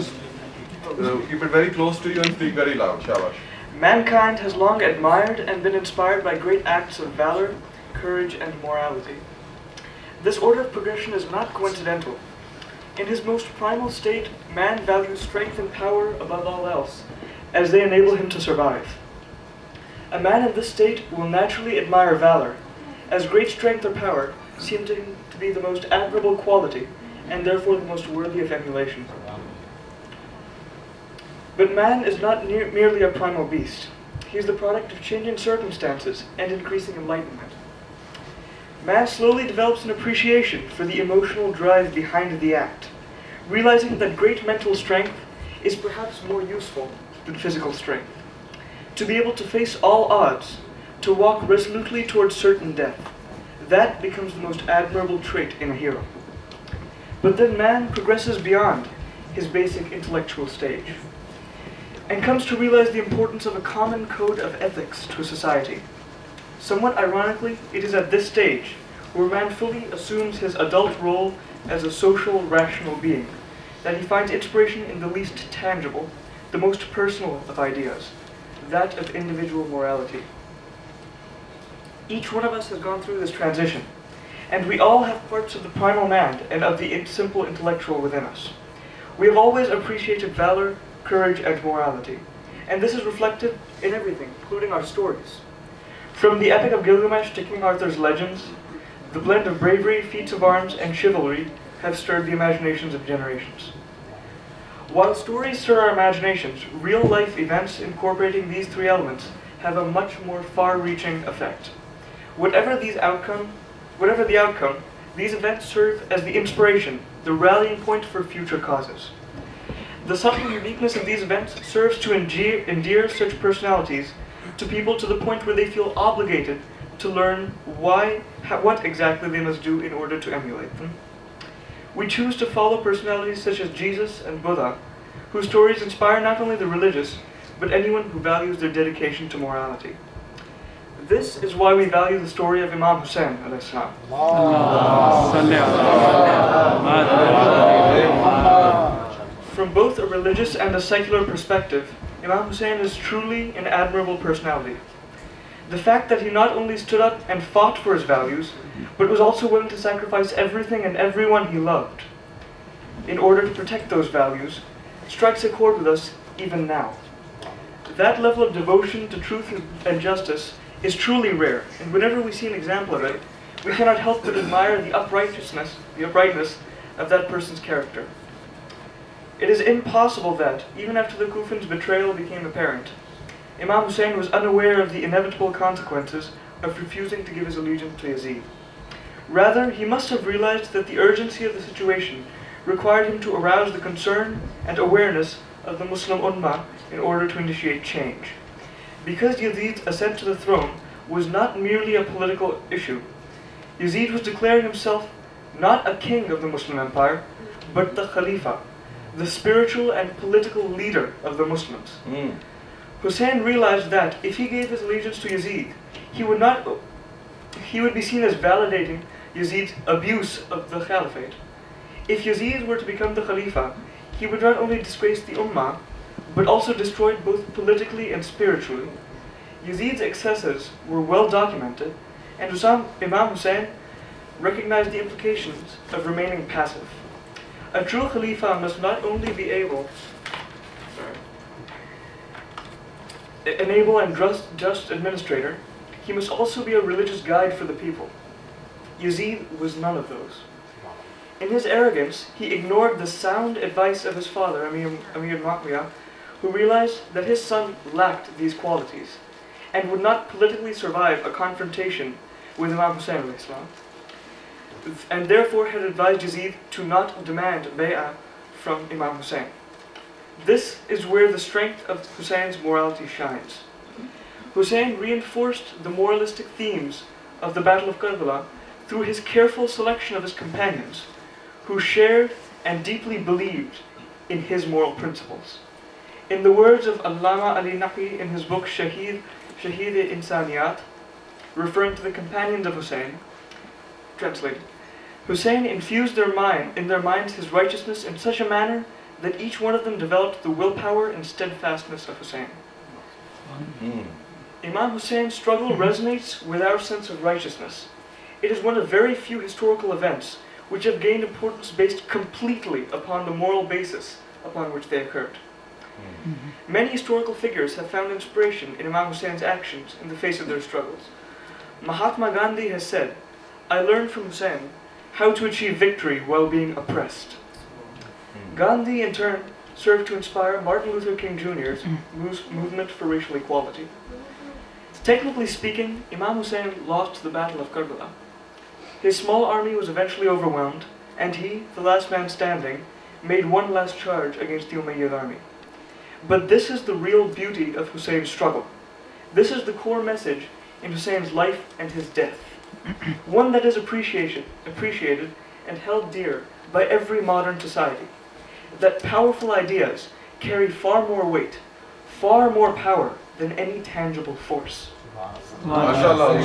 to keep it very close to you and speak very loud. Shabash. Mankind has long admired and been inspired by great acts of valor, courage, and morality. This order of progression is not coincidental. In his most primal state, man values strength and power above all else, as they enable him to survive. A man in this state will naturally admire valor, as great strength or power seem to him to be the most admirable quality, and therefore the most worthy of emulation. But man is not merely a primal beast. He is the product of changing circumstances and increasing enlightenment. Man slowly develops an appreciation for the emotional drive behind the act, realizing that great mental strength is perhaps more useful than physical strength. To be able to face all odds, to walk resolutely towards certain death, that becomes the most admirable trait in a hero. But then man progresses beyond his basic intellectual stage and comes to realize the importance of a common code of ethics to a society. Somewhat ironically, it is at this stage where man fully assumes his adult role as a social, rational being that he finds inspiration in the least tangible, the most personal of ideas, that of individual morality. Each one of us has gone through this transition, and we all have parts of the primal man and of the simple intellectual within us. We have always appreciated valor, courage, and morality, and this is reflected in everything, including our stories. From the Epic of Gilgamesh to King Arthur's legends, the blend of bravery, feats of arms, and chivalry have stirred the imaginations of generations. While stories stir our imaginations, real-life events incorporating these three elements have a much more far-reaching effect. Whatever the outcome, these events serve as the inspiration, the rallying point for future causes. The subtle uniqueness of these events serves to endear such personalities to people to the point where they feel obligated to learn what exactly they must do in order to emulate them. We choose to follow personalities such as Jesus and Buddha, whose stories inspire not only the religious, but anyone who values their dedication to morality. This is why we value the story of Imam Hussain alayhi salam. From both a religious and a secular perspective, Imam Hussain is truly an admirable personality. The fact that he not only stood up and fought for his values, but was also willing to sacrifice everything and everyone he loved in order to protect those values strikes a chord with us even now. That level of devotion to truth and justice is truly rare, and whenever we see an example of it, we cannot help but admire the uprightness of that person's character. It is impossible that, even after the Kufans' betrayal became apparent, Imam Hussain was unaware of the inevitable consequences of refusing to give his allegiance to Yazid. Rather, he must have realized that the urgency of the situation required him to arouse the concern and awareness of the Muslim Ummah in order to initiate change. Because Yazid's ascent to the throne was not merely a political issue, Yazid was declaring himself not a king of the Muslim Empire, but the Khalifa, the spiritual and political leader of the Muslims. Hussain realized that if he gave his allegiance to Yazid, he would be seen as validating Yazid's abuse of the Caliphate. If Yazid were to become the Khalifa, he would not only disgrace the Ummah, but also destroy it both politically and spiritually. Yazid's excesses were well documented, and Imam Hussain recognized the implications of remaining passive. A true Khalifa must not only be enable and just administrator, he must also be a religious guide for the people. Yazid was none of those. In his arrogance, he ignored the sound advice of his father, Amir Muawiyah, who realized that his son lacked these qualities and would not politically survive a confrontation with Imam Hussain alayhi salam, and therefore had advised Yazid to not demand bay'ah from Imam Hussain. This is where the strength of Hussein's morality shines. Hussain reinforced the moralistic themes of the Battle of Karbala through his careful selection of his companions, who shared and deeply believed in his moral principles. In the words of Allama Ali Naqi in his book Shahid-e-Insaniyat, referring to the companions of Hussain, translated, Hussain infused in their minds his righteousness in such a manner that each one of them developed the willpower and steadfastness of Hussein. Imam Hussein's struggle resonates with our sense of righteousness. It is one of very few historical events which have gained importance based completely upon the moral basis upon which they occurred. Many historical figures have found inspiration in Imam Hussein's actions in the face of their struggles. Mahatma Gandhi has said, "I learned from Hussein how to achieve victory while being oppressed." Gandhi, in turn, served to inspire Martin Luther King Jr.'s movement for racial equality. Technically speaking, Imam Hussein lost the Battle of Karbala. His small army was eventually overwhelmed, and he, the last man standing, made one last charge against the Umayyad army. But this is the real beauty of Hussein's struggle. This is the core message in Hussein's life and his death. One that is appreciated and held dear by every modern society. That powerful ideas carry far more weight, far more power than any tangible force. MashaAllah.